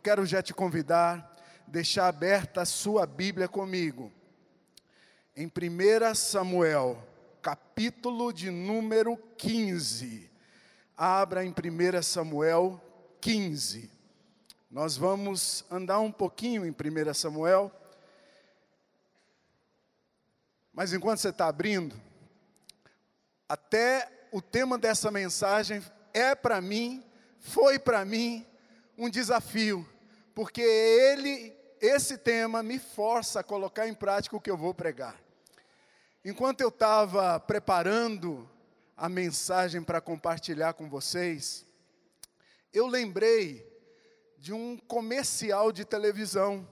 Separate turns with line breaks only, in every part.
quero já te convidar, deixar aberta a sua Bíblia comigo. Em 1 Samuel, capítulo de número 15. Abra em 1 Samuel 15. Nós vamos andar um pouquinho em 1 Samuel. Mas enquanto você está abrindo, até o tema dessa mensagem foi para mim um desafio, porque esse tema me força a colocar em prática o que eu vou pregar. Enquanto eu estava preparando a mensagem para compartilhar com vocês, eu lembrei de um comercial de televisão.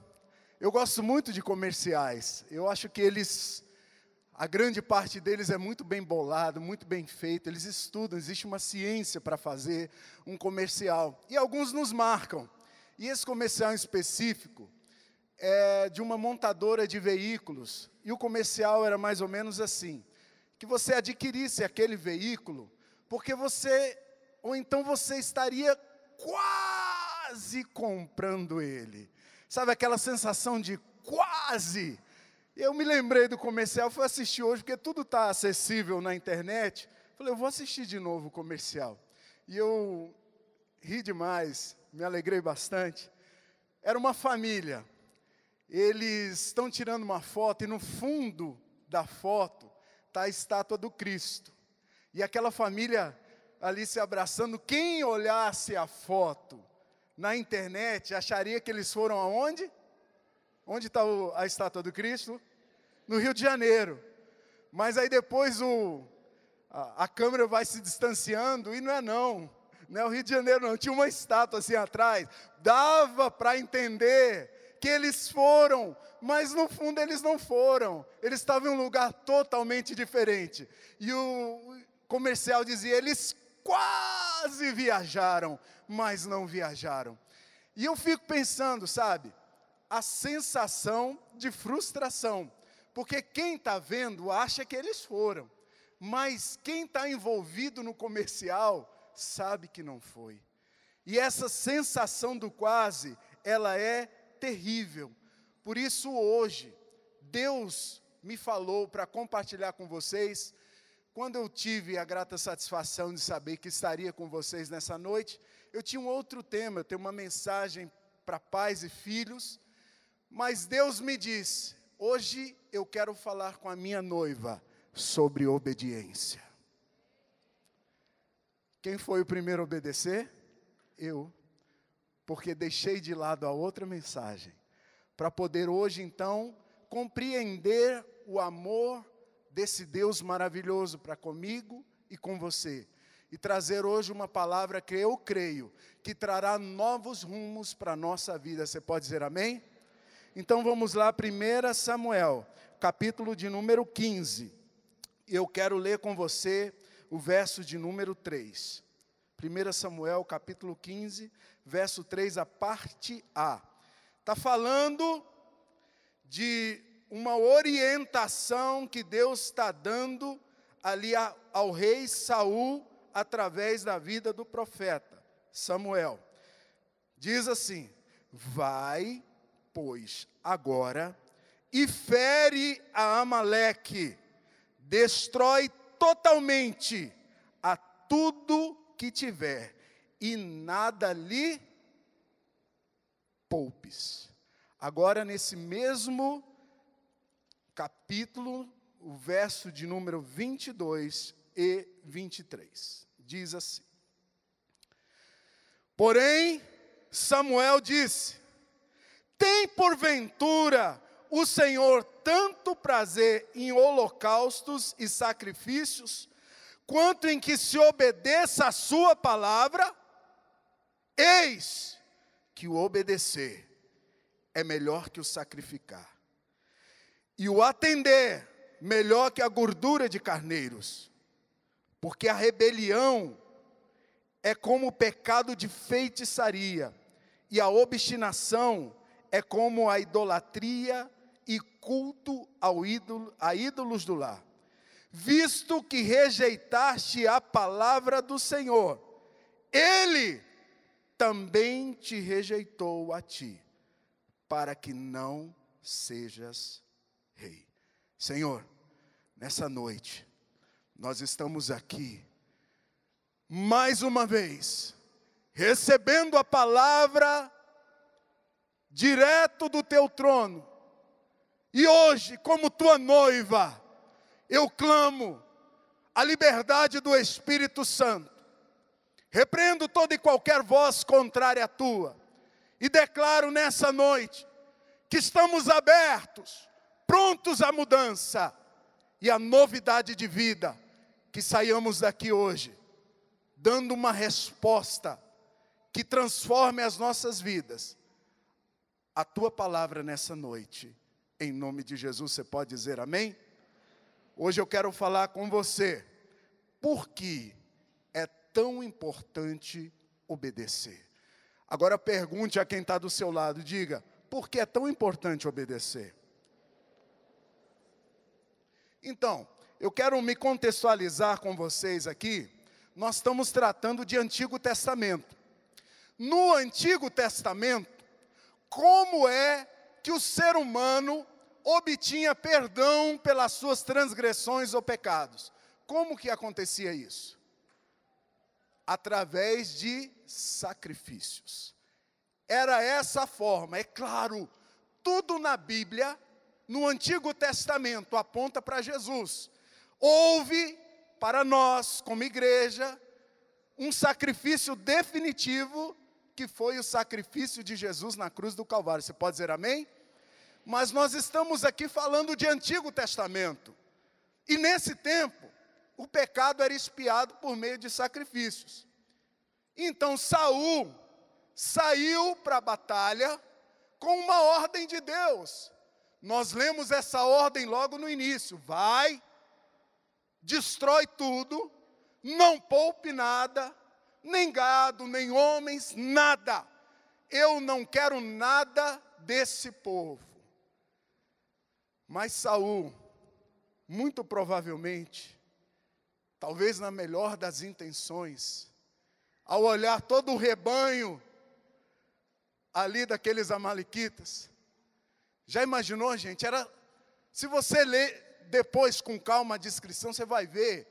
Eu gosto muito de comerciais. Eu acho que a grande parte deles é muito bem bolado, muito bem feito. Eles estudam, existe uma ciência para fazer um comercial. E alguns nos marcam. E esse comercial em específico é de uma montadora de veículos. E o comercial era mais ou menos assim: que você adquirisse aquele veículo, porque ou então você estaria quase comprando ele. Sabe aquela sensação de quase? Eu me lembrei do comercial, fui assistir hoje, porque tudo está acessível na internet. Falei, eu vou assistir de novo o comercial. E eu ri demais, me alegrei bastante. Era uma família. Eles estão tirando uma foto e no fundo da foto está a estátua do Cristo. E aquela família ali se abraçando. Quem olhasse a foto na internet acharia que eles foram aonde? Onde está a estátua do Cristo? No Rio de Janeiro. Mas aí depois a câmera vai se distanciando e não é o Rio de Janeiro não, tinha uma estátua assim atrás. Dava para entender que eles foram, mas no fundo eles não foram. Eles estavam em um lugar totalmente diferente. E o comercial dizia, eles quase viajaram, mas não viajaram. E eu fico pensando, sabe, a sensação de frustração. Porque quem está vendo acha que eles foram. Mas quem está envolvido no comercial sabe que não foi. E essa sensação do quase, ela é terrível. Por isso hoje, Deus me falou para compartilhar com vocês. Quando eu tive a grata satisfação de saber que estaria com vocês nessa noite, eu tinha um outro tema, eu tenho uma mensagem para pais e filhos. Mas Deus me disse, hoje eu quero falar com a minha noiva sobre obediência. Quem foi o primeiro a obedecer? Eu. Porque deixei de lado a outra mensagem, para poder hoje então compreender o amor desse Deus maravilhoso para comigo e com você. E trazer hoje uma palavra que eu creio, que trará novos rumos para a nossa vida. Você pode dizer amém? Então vamos lá, 1 Samuel, capítulo de número 15. Eu quero ler com você o verso de número 3. 1 Samuel, capítulo 15, verso 3, a parte A. Está falando de uma orientação que Deus está dando ali ao rei Saul, através da vida do profeta Samuel. Diz assim, vai, pois, agora, e fere a Amaleque, destrói totalmente a tudo que tiver, e nada lhe poupes. Agora, nesse mesmo capítulo, o verso de número 22 e 23, diz assim, porém, Samuel disse, tem porventura o Senhor tanto prazer em holocaustos e sacrifícios, quanto em que se obedeça a sua palavra? Eis que o obedecer é melhor que o sacrificar, e o atender melhor que a gordura de carneiros, porque a rebelião é como o pecado de feitiçaria, e a obstinação é como a idolatria e culto a ídolos do lar. Visto que rejeitaste a palavra do Senhor, Ele também te rejeitou a ti, para que não sejas rei. Senhor, nessa noite, nós estamos aqui, mais uma vez, recebendo a palavra direto do teu trono. E hoje, como tua noiva, eu clamo a liberdade do Espírito Santo. Repreendo toda e qualquer voz contrária à tua. E declaro nessa noite que estamos abertos, prontos à mudança e à novidade de vida. Que saiamos daqui hoje, dando uma resposta que transforme as nossas vidas. A tua palavra nessa noite, em nome de Jesus, você pode dizer amém? Hoje eu quero falar com você, por que é tão importante obedecer. Agora pergunte a quem está do seu lado, diga, por que é tão importante obedecer? Então, eu quero me contextualizar com vocês aqui, nós estamos tratando de Antigo Testamento. No Antigo Testamento, como é que o ser humano obtinha perdão pelas suas transgressões ou pecados? Como que acontecia isso? Através de sacrifícios. Era essa a forma. É claro, tudo na Bíblia, no Antigo Testamento, aponta para Jesus. Houve, para nós, como igreja, um sacrifício definitivo, que foi o sacrifício de Jesus na cruz do Calvário. Você pode dizer amém? Mas nós estamos aqui falando de Antigo Testamento. E nesse tempo, o pecado era expiado por meio de sacrifícios. Então Saul saiu para a batalha com uma ordem de Deus. Nós lemos essa ordem logo no início. Vai, destrói tudo, não poupe nada, nem gado, nem homens, nada. Eu não quero nada desse povo. Mas Saul, muito provavelmente, talvez na melhor das intenções, ao olhar todo o rebanho ali daqueles amalequitas, já imaginou, gente? Se você ler depois com calma a descrição, você vai ver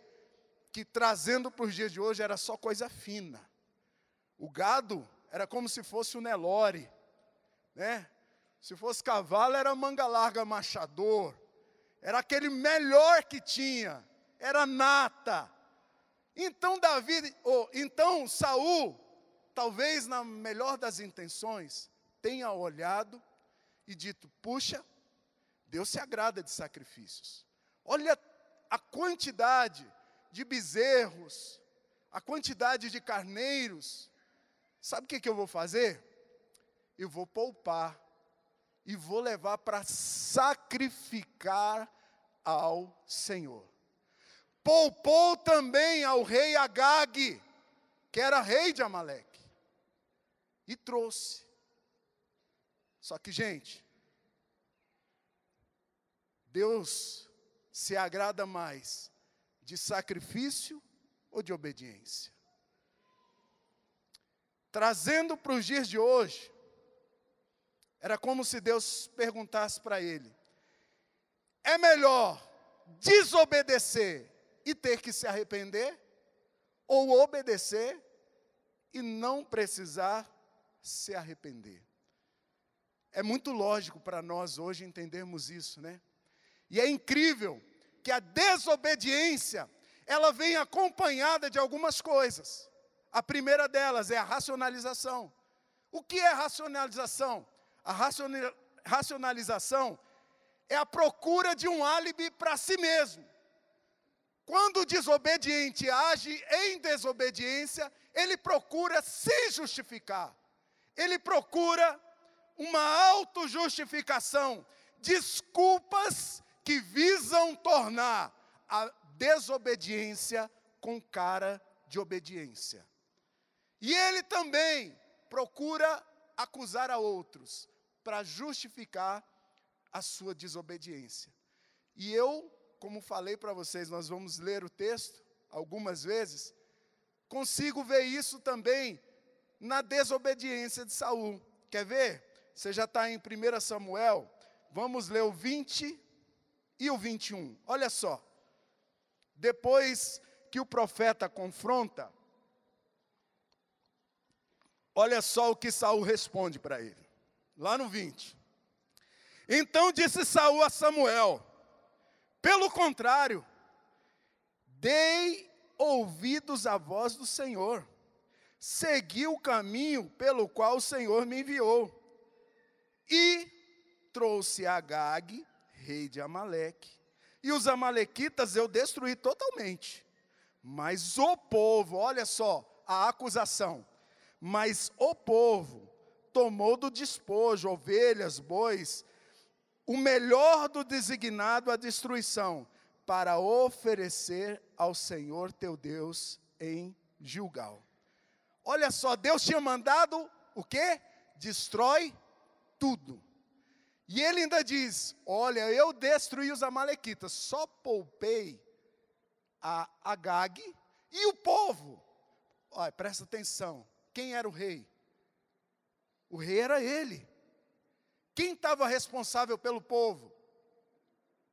que trazendo para os dias de hoje era só coisa fina. O gado era como se fosse o Nelore, né? Se fosse cavalo era manga larga machador, era aquele melhor que tinha, era nata. Então então Saul, talvez na melhor das intenções, tenha olhado e dito, puxa, Deus se agrada de sacrifícios. Olha a quantidade de bezerros, a quantidade de carneiros. Sabe o que eu vou fazer? Eu vou poupar e vou levar para sacrificar ao Senhor. Poupou também ao rei Agag, que era rei de Amaleque, e trouxe. Só que, gente, Deus se agrada mais de sacrifício ou de obediência? Trazendo para os dias de hoje, era como se Deus perguntasse para ele, é melhor desobedecer e ter que se arrepender, ou obedecer e não precisar se arrepender? É muito lógico para nós hoje entendermos isso, né? E é incrível que a desobediência, ela vem acompanhada de algumas coisas. A primeira delas é a racionalização. O que é racionalização? A racionalização é a procura de um álibi para si mesmo. Quando o desobediente age em desobediência, ele procura se justificar. Ele procura uma autojustificação, desculpas que visam tornar a desobediência com cara de obediência. E ele também procura acusar a outros para justificar a sua desobediência. E eu, como falei para vocês, nós vamos ler o texto algumas vezes, consigo ver isso também na desobediência de Saul. Quer ver? Você já está em 1 Samuel, vamos ler o 20 e o 21. Olha só, depois que o profeta confronta, olha só o que Saul responde para ele, lá no 20. Então disse Saul a Samuel: pelo contrário, dei ouvidos à voz do Senhor, segui o caminho pelo qual o Senhor me enviou, e trouxe Agag, rei de Amaleque, e os amalequitas eu destruí totalmente. Mas o povo, olha só a acusação, mas o povo tomou do despojo ovelhas, bois, o melhor do designado à destruição, para oferecer ao Senhor teu Deus em Gilgal. Olha só, Deus tinha mandado o quê? Destrói tudo. E ele ainda diz: olha, eu destruí os amalequitas, só poupei a Agag e o povo. Olha, presta atenção, quem era o rei? O rei era ele. Quem estava responsável pelo povo?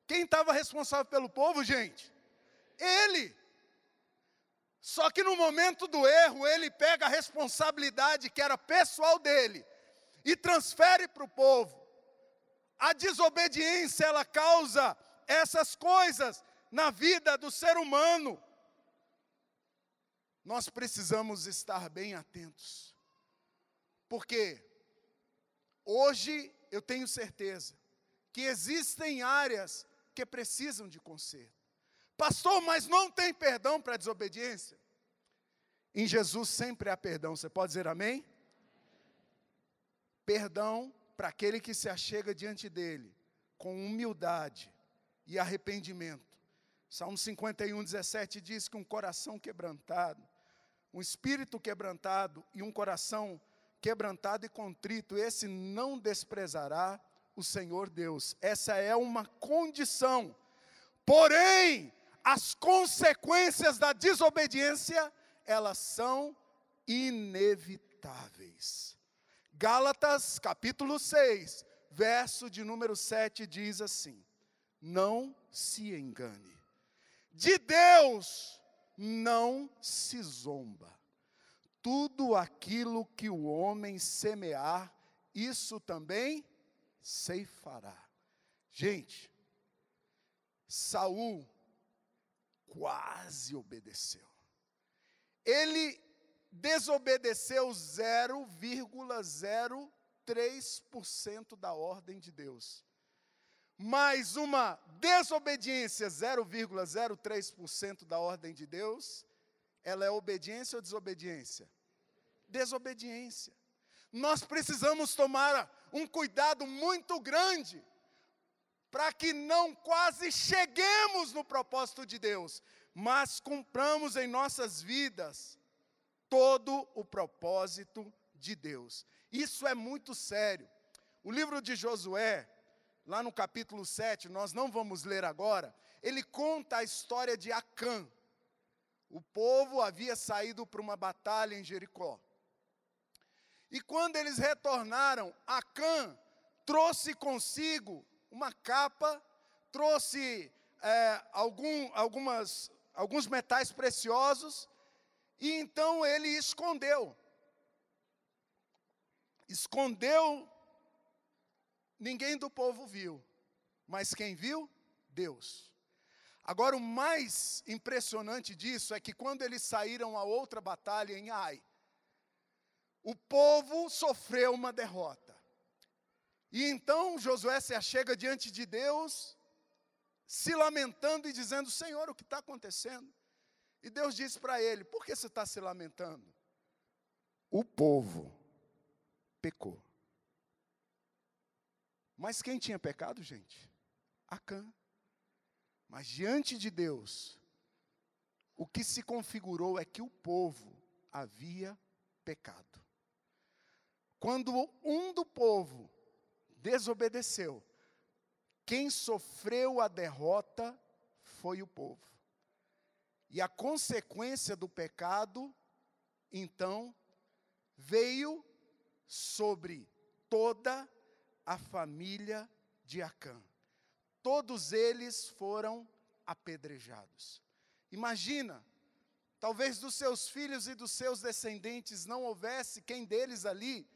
Quem estava responsável pelo povo, gente? Ele. Só que no momento do erro, ele pega a responsabilidade que era pessoal dele e transfere para o povo. A desobediência, ela causa essas coisas na vida do ser humano. Nós precisamos estar bem atentos. Porque hoje eu tenho certeza que existem áreas que precisam de conserto. Pastor, mas não tem perdão para a desobediência? Em Jesus sempre há perdão. Você pode dizer amém? Perdão para aquele que se achega diante dele com humildade e arrependimento. Salmo 51, 17 diz que um coração quebrantado, um espírito quebrantado e um coração quebrantado e contrito, esse não desprezará o Senhor Deus. Essa é uma condição. Porém, as consequências da desobediência, elas são inevitáveis. Gálatas, capítulo 6, verso de número 7, diz assim: não se engane, de Deus não se zomba. Tudo aquilo que o homem semear, isso também ceifará. Gente, Saul quase obedeceu. Ele desobedeceu 0,03% da ordem de Deus. Mas uma desobediência 0,03% da ordem de Deus, ela é obediência ou desobediência? Desobediência. Nós precisamos tomar um cuidado muito grande para que não quase cheguemos no propósito de Deus, mas cumpramos em nossas vidas todo o propósito de Deus. Isso é muito sério. O livro de Josué, lá no capítulo 7, nós não vamos ler agora, ele conta a história de Acã. O povo havia saído para uma batalha em Jericó. E quando eles retornaram, Acã trouxe consigo uma capa, trouxe alguns metais preciosos, e então ele escondeu. Escondeu, ninguém do povo viu, mas quem viu? Deus. Agora, o mais impressionante disso é que quando eles saíram a outra batalha em Ai, o povo sofreu uma derrota. E então Josué se achega diante de Deus, se lamentando e dizendo: Senhor, o que está acontecendo? E Deus disse para ele: por que você está se lamentando? O povo pecou. Mas quem tinha pecado, gente? Acã. Mas diante de Deus, o que se configurou é que o povo havia pecado. Quando um do povo desobedeceu, quem sofreu a derrota foi o povo. E a consequência do pecado, então, veio sobre toda a família de Acã. Todos eles foram apedrejados. Imagina, talvez dos seus filhos e dos seus descendentes não houvesse quem deles ali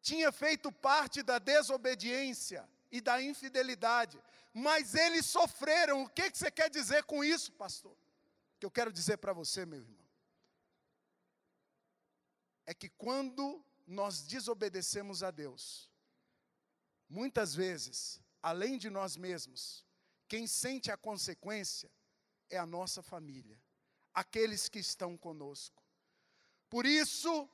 tinha feito parte da desobediência e da infidelidade, mas eles sofreram. O que você quer dizer com isso, pastor? O que eu quero dizer para você, meu irmão, é que quando nós desobedecemos a Deus, muitas vezes, além de nós mesmos, quem sente a consequência é a nossa família, aqueles que estão conosco. Por isso,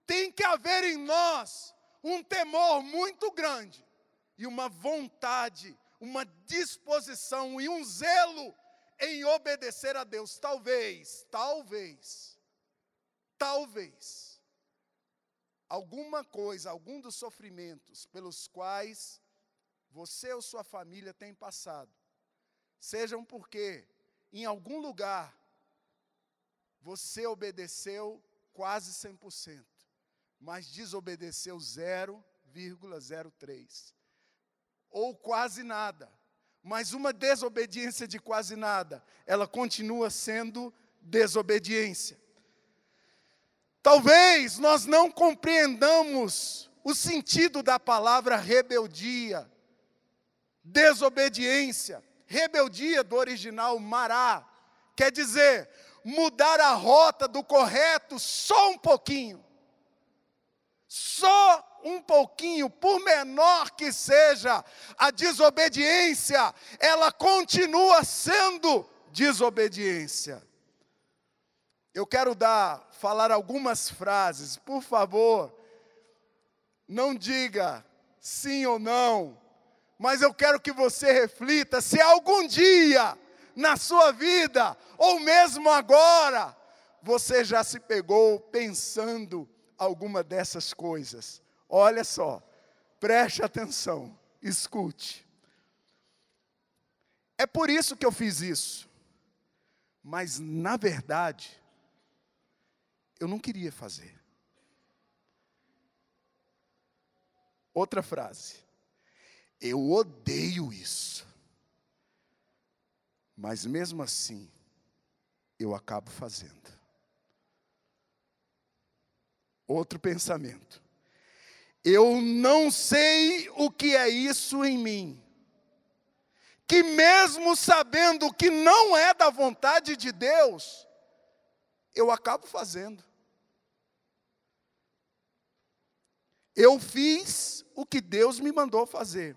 tem que haver em nós um temor muito grande e uma vontade, uma disposição e um zelo em obedecer a Deus. Talvez, alguma coisa, algum dos sofrimentos pelos quais você ou sua família tem passado, sejam porque em algum lugar você obedeceu quase 100%, mas desobedeceu 0,03%, ou quase nada. Mas uma desobediência de quase nada, ela continua sendo desobediência. Talvez nós não compreendamos o sentido da palavra rebeldia, desobediência. Rebeldia do original mará, quer dizer, mudar a rota do correto só um pouquinho. Só um pouquinho, por menor que seja a desobediência, ela continua sendo desobediência. Eu quero falar algumas frases, por favor, não diga sim ou não, mas eu quero que você reflita se algum dia na sua vida, ou mesmo agora, você já se pegou pensando alguma dessas coisas. Olha só, preste atenção, escute. É por isso que eu fiz isso, mas na verdade, eu não queria fazer. Outra frase. Eu odeio isso. Mas mesmo assim, eu acabo fazendo. Outro pensamento. Eu não sei o que é isso em mim, que mesmo sabendo que não é da vontade de Deus, eu acabo fazendo. Eu fiz o que Deus me mandou fazer.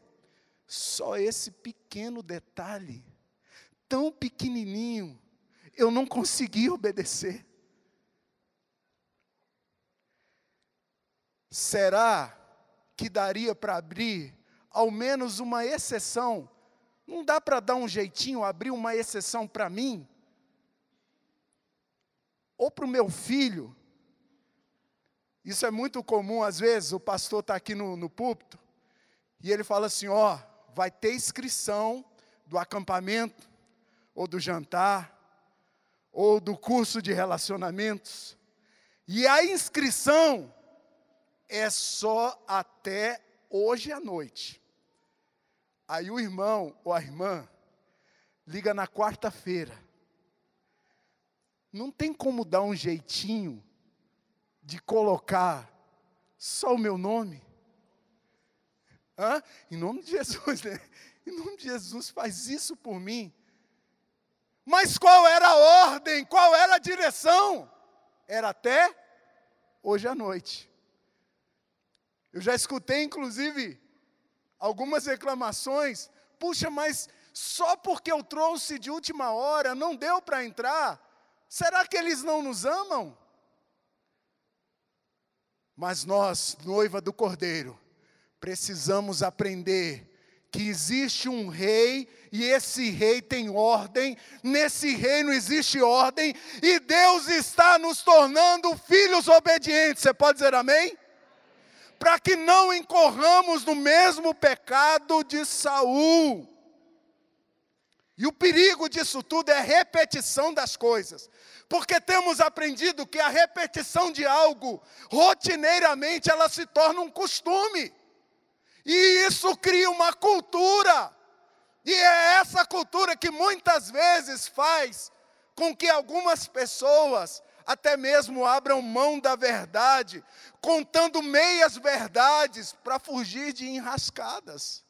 Só esse pequeno detalhe, tão pequenininho, eu não consegui obedecer. Será que daria para abrir ao menos uma exceção? Não dá para dar um jeitinho, abrir uma exceção para mim? Ou para o meu filho? Isso é muito comum, às vezes, o pastor está aqui no púlpito, e ele fala assim, vai ter inscrição do acampamento, ou do jantar, ou do curso de relacionamentos, e a inscrição é só até hoje à noite. Aí o irmão ou a irmã liga na quarta-feira. Não tem como dar um jeitinho de colocar só o meu nome? Em nome de Jesus, né? Em nome de Jesus, faz isso por mim. Mas qual era a ordem? Qual era a direção? Era até hoje à noite. Eu já escutei, inclusive, algumas reclamações. Puxa, mas só porque eu trouxe de última hora, não deu para entrar. Será que eles não nos amam? Mas nós, noiva do Cordeiro, precisamos aprender que existe um rei, e esse rei tem ordem, nesse reino existe ordem, e Deus está nos tornando filhos obedientes. Você pode dizer amém? Para que não incorramos no mesmo pecado de Saul. E o perigo disso tudo é a repetição das coisas. Porque temos aprendido que a repetição de algo, rotineiramente, ela se torna um costume. E isso cria uma cultura. E é essa cultura que muitas vezes faz com que algumas pessoas até mesmo abram mão da verdade, contando meias verdades para fugir de enrascadas.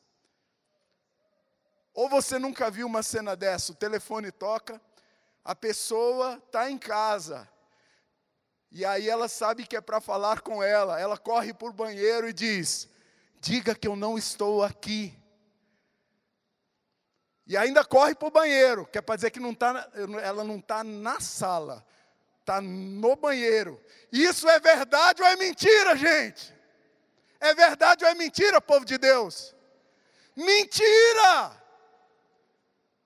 Ou você nunca viu uma cena dessa? O telefone toca, a pessoa está em casa, e aí ela sabe que é para falar com ela corre para o banheiro e diz: diga que eu não estou aqui. E ainda corre para o banheiro, que é para dizer que ela não está na sala, está no banheiro. Isso é verdade ou é mentira, gente? É verdade ou é mentira, povo de Deus? Mentira!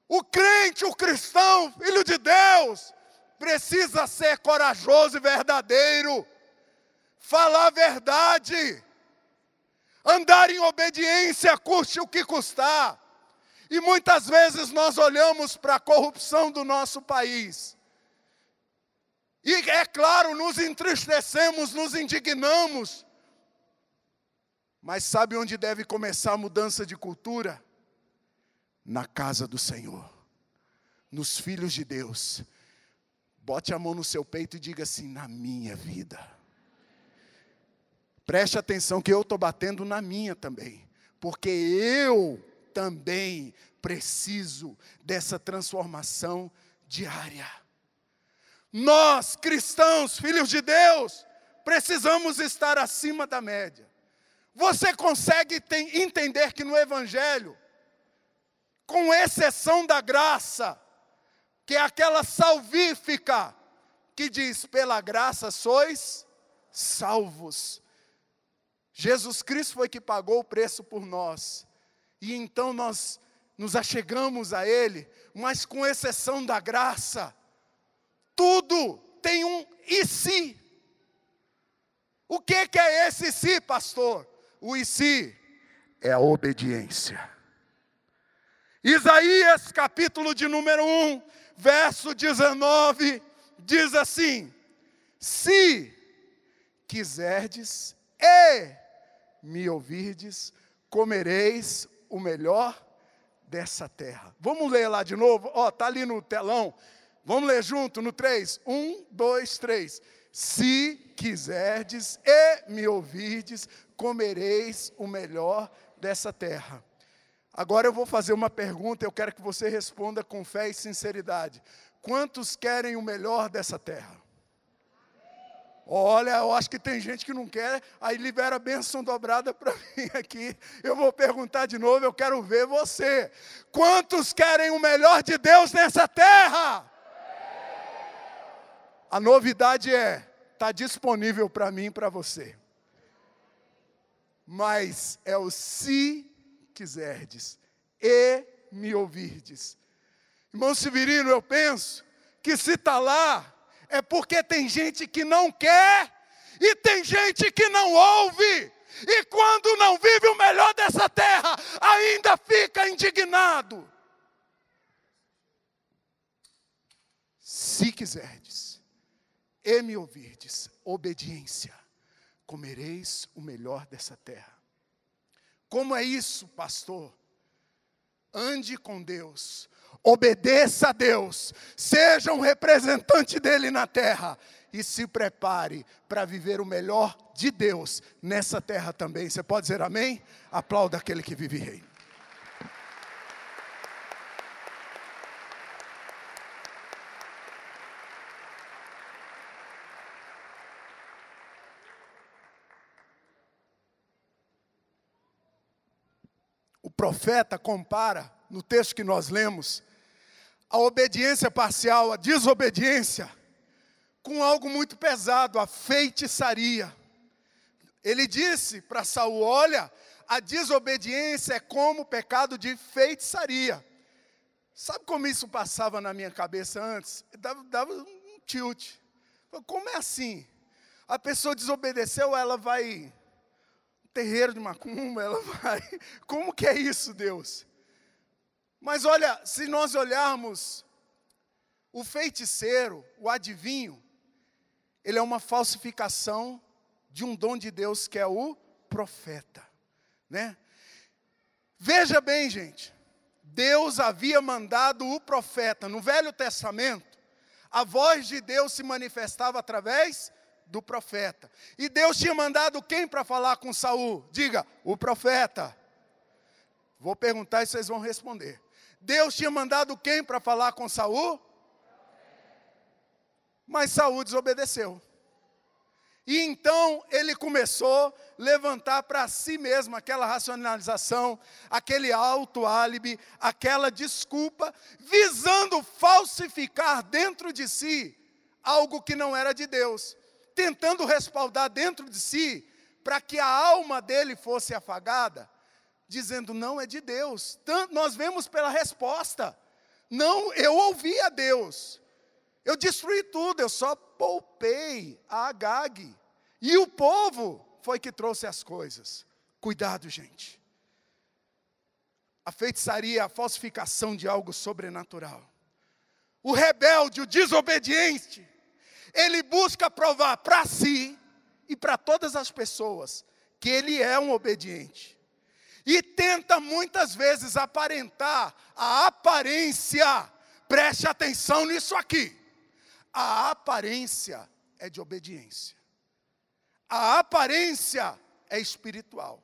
O crente, o cristão, filho de Deus, precisa ser corajoso e verdadeiro, falar a verdade, andar em obediência, custe o que custar. E muitas vezes nós olhamos para a corrupção do nosso país. E é claro, nos entristecemos, nos indignamos. Mas sabe onde deve começar a mudança de cultura? Na casa do Senhor, nos filhos de Deus. Bote a mão no seu peito e diga assim: na minha vida. Preste atenção que eu estou batendo na minha também. Porque eu também preciso dessa transformação diária. Nós, cristãos, filhos de Deus, precisamos estar acima da média. Você consegue entender que no Evangelho, com exceção da graça, que é aquela salvífica, que diz: pela graça sois salvos. Jesus Cristo foi que pagou o preço por nós. E então nós nos achegamos a Ele, mas com exceção da graça, tudo tem um e se. O que é esse se, pastor? O e se é a obediência. Isaías, capítulo de número 1, verso 19, diz assim: se quiserdes e me ouvirdes, comereis o melhor dessa terra. Vamos ler lá de novo? Está ali no telão. Vamos ler junto no 3. 1, 2, 3. Se quiserdes e me ouvirdes, comereis o melhor dessa terra. Agora eu vou fazer uma pergunta, eu quero que você responda com fé e sinceridade. Quantos querem o melhor dessa terra? Olha, eu acho que tem gente que não quer, aí libera a bênção dobrada para mim aqui. Eu vou perguntar de novo, eu quero ver você. Quantos querem o melhor de Deus nessa terra? A novidade está disponível para mim e para você. Mas é o se quiserdes e me ouvirdes. Irmão Severino, eu penso que se está lá, é porque tem gente que não quer e tem gente que não ouve. E quando não vive o melhor dessa terra, ainda fica indignado. Se quiserdes e me ouvirdes, obediência, comereis o melhor dessa terra. Como é isso, pastor? Ande com Deus, obedeça a Deus, seja um representante dele na terra e se prepare para viver o melhor de Deus nessa terra também. Você pode dizer amém? Aplauda aquele que vive e reina. O profeta compara, no texto que nós lemos, a obediência parcial, a desobediência, com algo muito pesado, a feitiçaria. Ele disse para Saul: olha, a desobediência é como o pecado de feitiçaria. Sabe como isso passava na minha cabeça antes? Dava um tilt. Como é assim? A pessoa desobedeceu, ela vai... terreiro de macumba, ela vai... Como que é isso, Deus? Mas olha, se nós olharmos, o feiticeiro, o adivinho, ele é uma falsificação de um dom de Deus que é o profeta, né? Veja bem, gente, Deus havia mandado o profeta. No Velho Testamento, a voz de Deus se manifestava através do profeta. E Deus tinha mandado quem para falar com Saul? Diga, o profeta. Vou perguntar e vocês vão responder. Deus tinha mandado quem para falar com Saul? Mas Saul desobedeceu. E então ele começou a levantar para si mesmo aquela racionalização, aquele auto-álibi, aquela desculpa, visando falsificar dentro de si algo que não era de Deus, tentando respaldar dentro de si, para que a alma dele fosse afagada, dizendo, não é de Deus. Tanto nós vemos pela resposta, não, eu ouvi a Deus, eu destruí tudo, eu só poupei a Agag. E o povo foi que trouxe as coisas. Cuidado, gente. A feitiçaria, a falsificação de algo sobrenatural. O rebelde, o desobediente, ele busca provar para si e para todas as pessoas que ele é um obediente. E tenta muitas vezes aparentar a aparência. Preste atenção nisso aqui. A aparência é de obediência. A aparência é espiritual.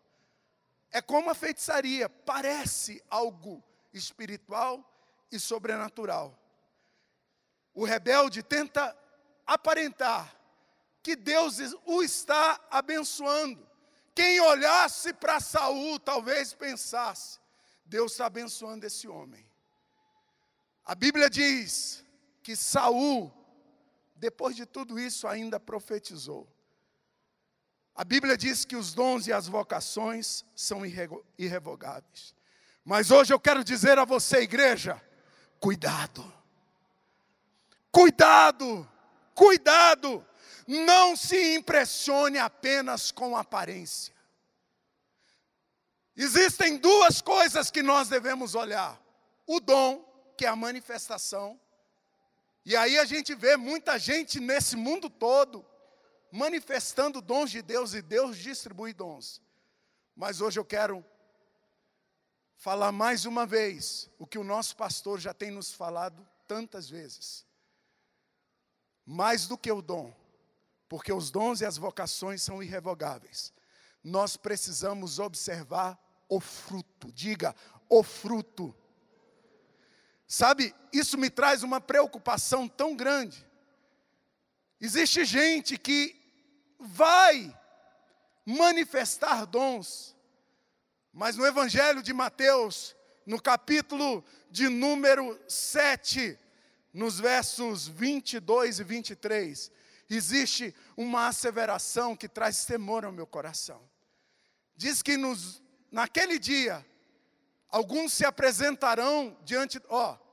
É como a feitiçaria, parece algo espiritual e sobrenatural. O rebelde tenta aparentar que Deus o está abençoando. Quem olhasse para Saul talvez pensasse, Deus está abençoando esse homem. A Bíblia diz que Saul, depois de tudo isso, ainda profetizou. A Bíblia diz que os dons e as vocações são irrevogáveis. Mas hoje eu quero dizer a você, igreja, cuidado. Cuidado, cuidado. Não se impressione apenas com a aparência. Existem duas coisas que nós devemos olhar. O dom, que é a manifestação. E aí a gente vê muita gente nesse mundo todo manifestando dons de Deus e Deus distribui dons. Mas hoje eu quero falar mais uma vez o que o nosso pastor já tem nos falado tantas vezes. Mais do que o dom, porque os dons e as vocações são irrevogáveis. Nós precisamos observar o fruto. Diga, o fruto. Sabe, isso me traz uma preocupação tão grande. Existe gente que vai manifestar dons, mas no Evangelho de Mateus, no capítulo de número 7, nos versos 22 e 23, existe uma asseveração que traz temor ao meu coração. Diz que naquele dia, alguns se apresentarão diante,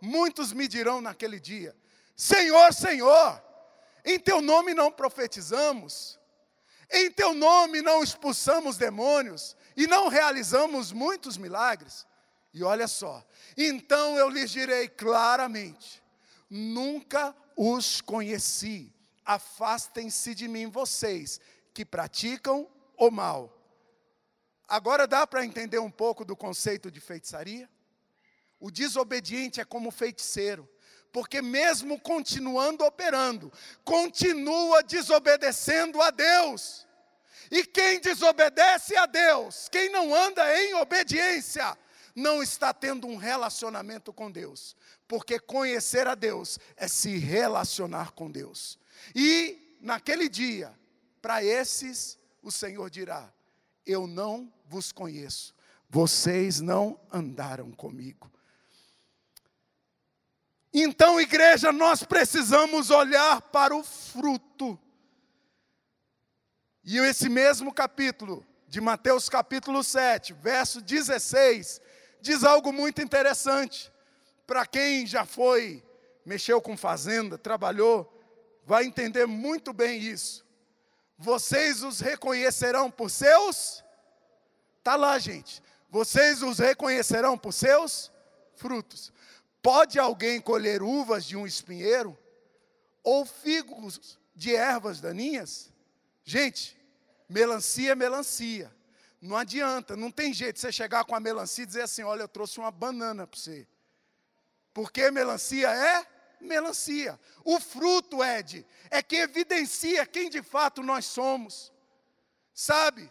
muitos me dirão naquele dia, Senhor, Senhor, em teu nome não profetizamos, em teu nome não expulsamos demônios, e não realizamos muitos milagres. E olha só, então eu lhes direi claramente, nunca os conheci, afastem-se de mim vocês, que praticam o mal. Agora dá para entender um pouco do conceito de feitiçaria? O desobediente é como feiticeiro, porque mesmo continuando operando, continua desobedecendo a Deus. E quem desobedece a Deus, quem não anda em obediência, não está tendo um relacionamento com Deus. Porque conhecer a Deus é se relacionar com Deus. E naquele dia, para esses, o Senhor dirá, eu não vos conheço, vocês não andaram comigo. Então, igreja, nós precisamos olhar para o fruto. E esse mesmo capítulo, de Mateus capítulo 7, verso 16, diz algo muito interessante. Para quem já mexeu com fazenda, trabalhou, vai entender muito bem isso. Vocês os reconhecerão por seus... Está lá, gente. Vocês os reconhecerão por seus frutos. Pode alguém colher uvas de um espinheiro? Ou figos de ervas daninhas? Gente, melancia é melancia. Não adianta, não tem jeito de você chegar com a melancia e dizer assim, olha, eu trouxe uma banana para você. Porque melancia é melancia. O fruto, Ed, é que evidencia quem de fato nós somos. Sabe?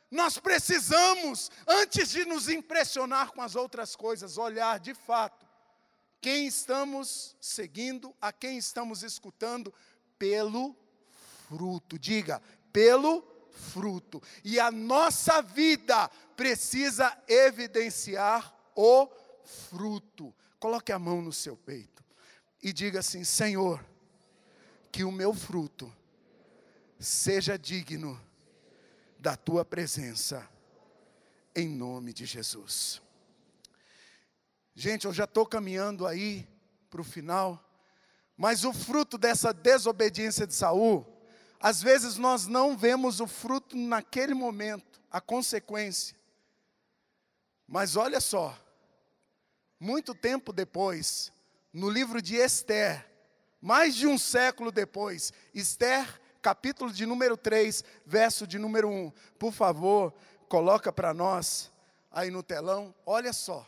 Nós precisamos, antes de nos impressionar com as outras coisas, olhar de fato quem estamos seguindo, a quem estamos escutando, pelo fruto. Diga, pelo fruto. E a nossa vida precisa evidenciar o fruto. Coloque a mão no seu peito e diga assim, Senhor, que o meu fruto seja digno da tua presença, em nome de Jesus. Gente, eu já estou caminhando aí para o final, mas o fruto dessa desobediência de Saul, às vezes nós não vemos o fruto naquele momento, a consequência. Mas olha só, muito tempo depois, no livro de Esther, mais de um século depois, Esther, capítulo de número 3, verso de número 1. Por favor, coloca para nós aí no telão, olha só.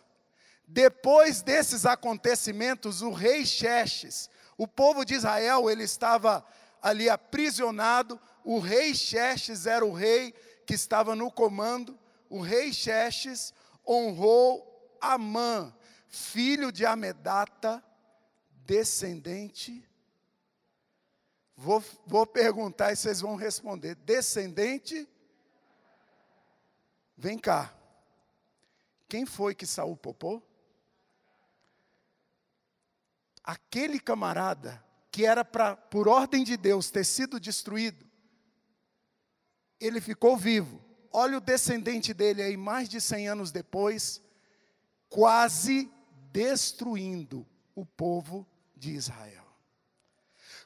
Depois desses acontecimentos, o rei Xerxes, o povo de Israel, ele estava ali aprisionado, o rei Xerxes era o rei que estava no comando, o rei Xerxes honrou Amã, filho de Amedata, descendente, vou perguntar e vocês vão responder, descendente, vem cá, quem foi que Saul poupou? Aquele camarada que era para, por ordem de Deus, ter sido destruído, ele ficou vivo. Olha o descendente dele aí, mais de 100 anos depois, quase destruindo o povo de Israel.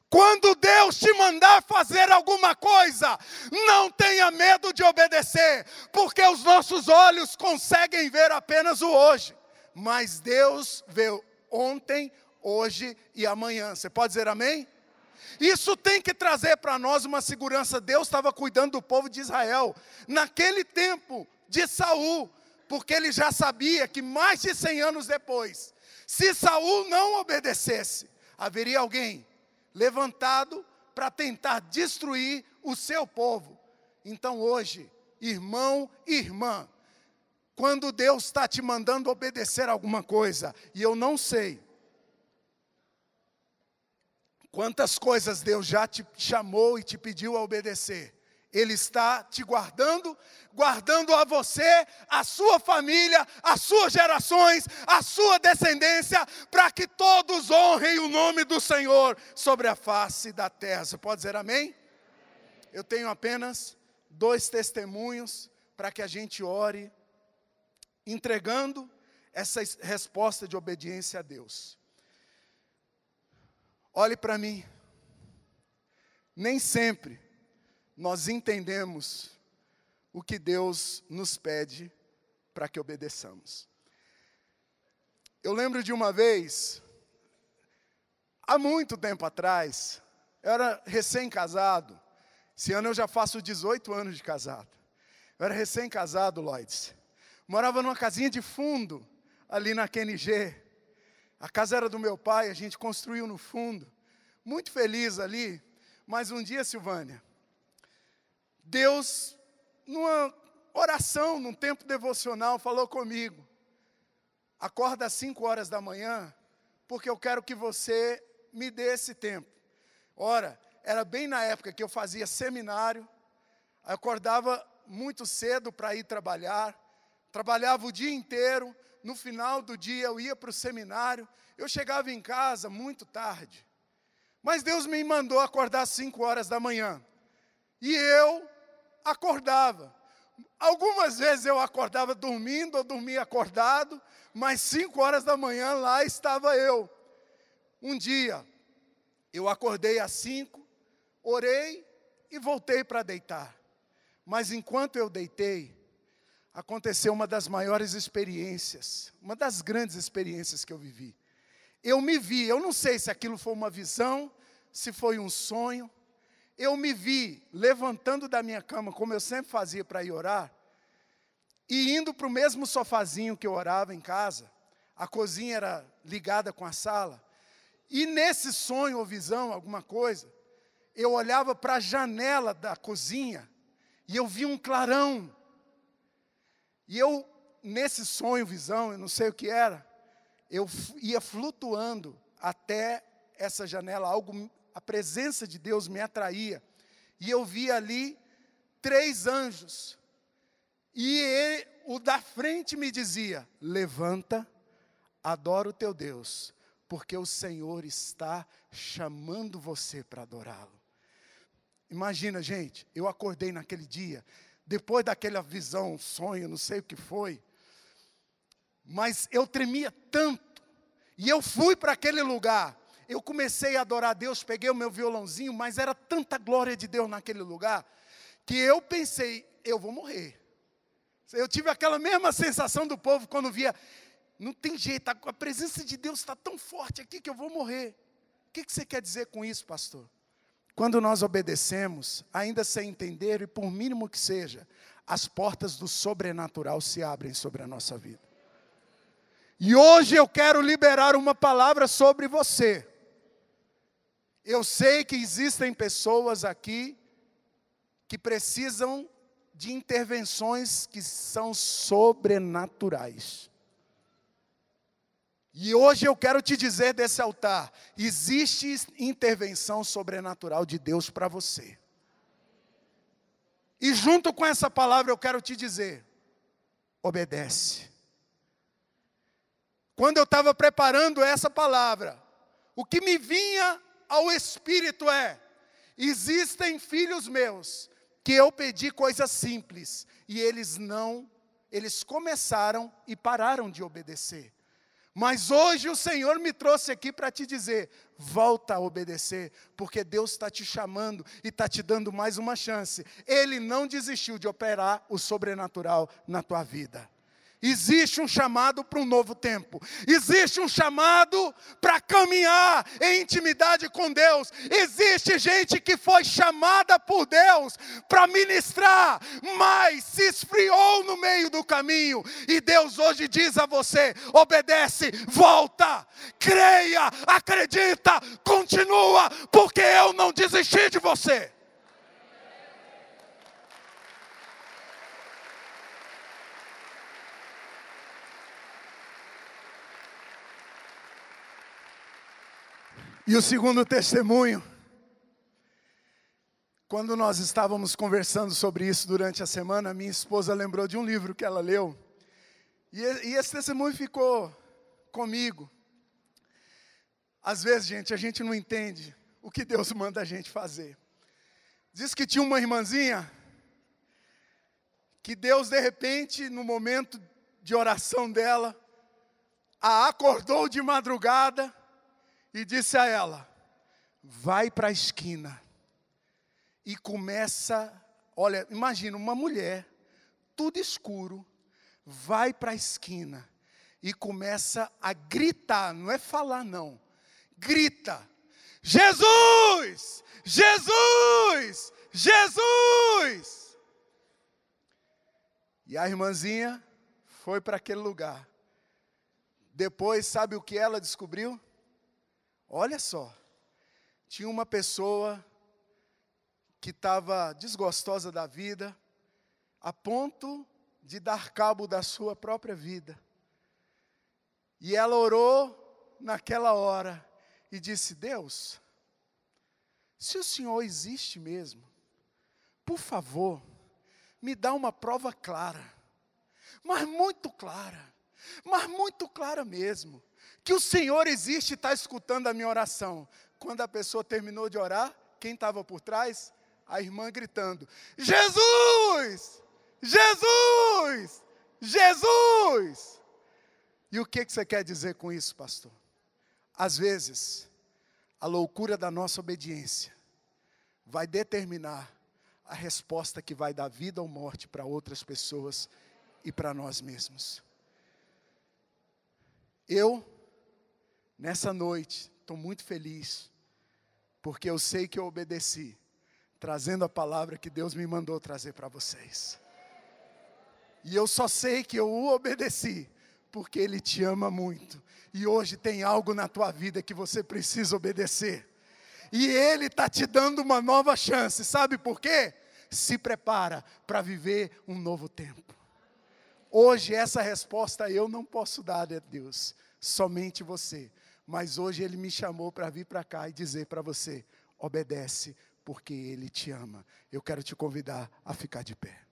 Quando Deus te mandar fazer alguma coisa, não tenha medo de obedecer, porque os nossos olhos conseguem ver apenas o hoje, mas Deus vê ontem, hoje e amanhã. Você pode dizer amém? Isso tem que trazer para nós uma segurança. Deus estava cuidando do povo de Israel naquele tempo de Saul, porque ele já sabia que mais de 100 anos depois, se Saul não obedecesse, haveria alguém levantado para tentar destruir o seu povo. Então hoje, irmão e irmã, quando Deus está te mandando obedecer alguma coisa, e eu não sei quantas coisas Deus já te chamou e te pediu a obedecer, Ele está te guardando, guardando a você, a sua família, as suas gerações, a sua descendência, para que todos honrem o nome do Senhor sobre a face da terra. Você pode dizer amém? Eu tenho apenas 2 testemunhos para que a gente ore, entregando essa resposta de obediência a Deus. Olhe para mim, nem sempre nós entendemos o que Deus nos pede para que obedeçamos. Eu lembro de uma vez, há muito tempo atrás, eu era recém-casado, esse ano eu já faço 18 anos de casado. Eu era recém-casado, Lloyds. Morava numa casinha de fundo, ali na QNG. A casa era do meu pai, a gente construiu no fundo. Muito feliz ali, mas um dia, Silvânia, Deus, numa oração, num tempo devocional, falou comigo. Acorda às 5 horas da manhã, porque eu quero que você me dê esse tempo. Ora, era bem na época que eu fazia seminário, eu acordava muito cedo para ir trabalhar, trabalhava o dia inteiro, no final do dia eu ia para o seminário, eu chegava em casa muito tarde. Mas Deus me mandou acordar às 5 horas da manhã, e eu acordava. Algumas vezes eu acordava dormindo, ou dormia acordado, mas 5 horas da manhã lá estava eu. Um dia, eu acordei às 5, orei e voltei para deitar. Mas enquanto eu deitei, aconteceu uma das maiores experiências, uma das grandes experiências que eu vivi. Eu me vi, eu não sei se aquilo foi uma visão, se foi um sonho. Eu me vi levantando da minha cama, como eu sempre fazia para ir orar, e indo para o mesmo sofazinho que eu orava em casa. A cozinha era ligada com a sala. E nesse sonho ou visão, alguma coisa, eu olhava para a janela da cozinha e eu via um clarão. E eu, nesse sonho, visão, eu não sei o que era, eu ia flutuando até essa janela, a presença de Deus me atraía. E eu via ali 3 anjos. E o da frente me dizia: levanta, adora o teu Deus, porque o Senhor está chamando você para adorá-lo. Imagina, gente, eu acordei naquele dia, depois daquela visão, sonho, não sei o que foi, mas eu tremia tanto, e eu fui para aquele lugar. Eu comecei a adorar a Deus, peguei o meu violãozinho, mas era tanta glória de Deus naquele lugar, que eu pensei, eu vou morrer. Eu tive aquela mesma sensação do povo quando via, não tem jeito, a presença de Deus está tão forte aqui que eu vou morrer. O que você quer dizer com isso, pastor? Quando nós obedecemos, ainda sem entender, e por mínimo que seja, as portas do sobrenatural se abrem sobre a nossa vida. E hoje eu quero liberar uma palavra sobre você. Eu sei que existem pessoas aqui que precisam de intervenções que são sobrenaturais. E hoje eu quero te dizer desse altar, existe intervenção sobrenatural de Deus para você. E junto com essa palavra eu quero te dizer, obedece. Quando eu estava preparando essa palavra, o que me vinha ao Espírito existem filhos meus, que eu pedi coisas simples, e eles começaram e pararam de obedecer. Mas hoje o Senhor me trouxe aqui para te dizer, volta a obedecer, porque Deus está te chamando e está te dando mais uma chance. Ele não desistiu de operar o sobrenatural na tua vida. Existe um chamado para um novo tempo. Existe um chamado para caminhar em intimidade com Deus. Existe gente que foi chamada por Deus para ministrar, mas se esfriou no meio do caminho. E Deus hoje diz a você, obedece, volta, creia, acredita, continua, porque eu não desisti de você. E o segundo testemunho, quando nós estávamos conversando sobre isso durante a semana, minha esposa lembrou de um livro que ela leu, e esse testemunho ficou comigo. Às vezes, gente, a gente não entende o que Deus manda a gente fazer. Diz que tinha uma irmãzinha, que Deus, de repente, no momento de oração dela, a acordou de madrugada, e disse a ela, vai para a esquina, e começa, olha, imagina uma mulher, tudo escuro, vai para a esquina, e começa a gritar, não é falar não, grita, Jesus, Jesus, Jesus. E a irmãzinha foi para aquele lugar. Depois, sabe o que ela descobriu? Olha só, tinha uma pessoa que estava desgostosa da vida, a ponto de dar cabo da sua própria vida. E ela orou naquela hora e disse, Deus, se o Senhor existe mesmo, por favor, me dá uma prova clara, mas muito clara mesmo, que o Senhor existe e está escutando a minha oração. Quando a pessoa terminou de orar, quem estava por trás? A irmã gritando, Jesus, Jesus, Jesus. E o que você quer dizer com isso, pastor? Às vezes, a loucura da nossa obediência vai determinar a resposta que vai dar vida ou morte para outras pessoas e para nós mesmos. Eu, nessa noite, estou muito feliz, porque eu sei que eu obedeci, trazendo a palavra que Deus me mandou trazer para vocês. E eu só sei que eu o obedeci, porque Ele te ama muito. E hoje tem algo na tua vida que você precisa obedecer. E Ele está te dando uma nova chance, sabe por quê? Se prepara para viver um novo tempo. Hoje essa resposta eu não posso dar a Deus, somente você. Mas hoje Ele me chamou para vir para cá e dizer para você, obedece, porque Ele te ama. Eu quero te convidar a ficar de pé.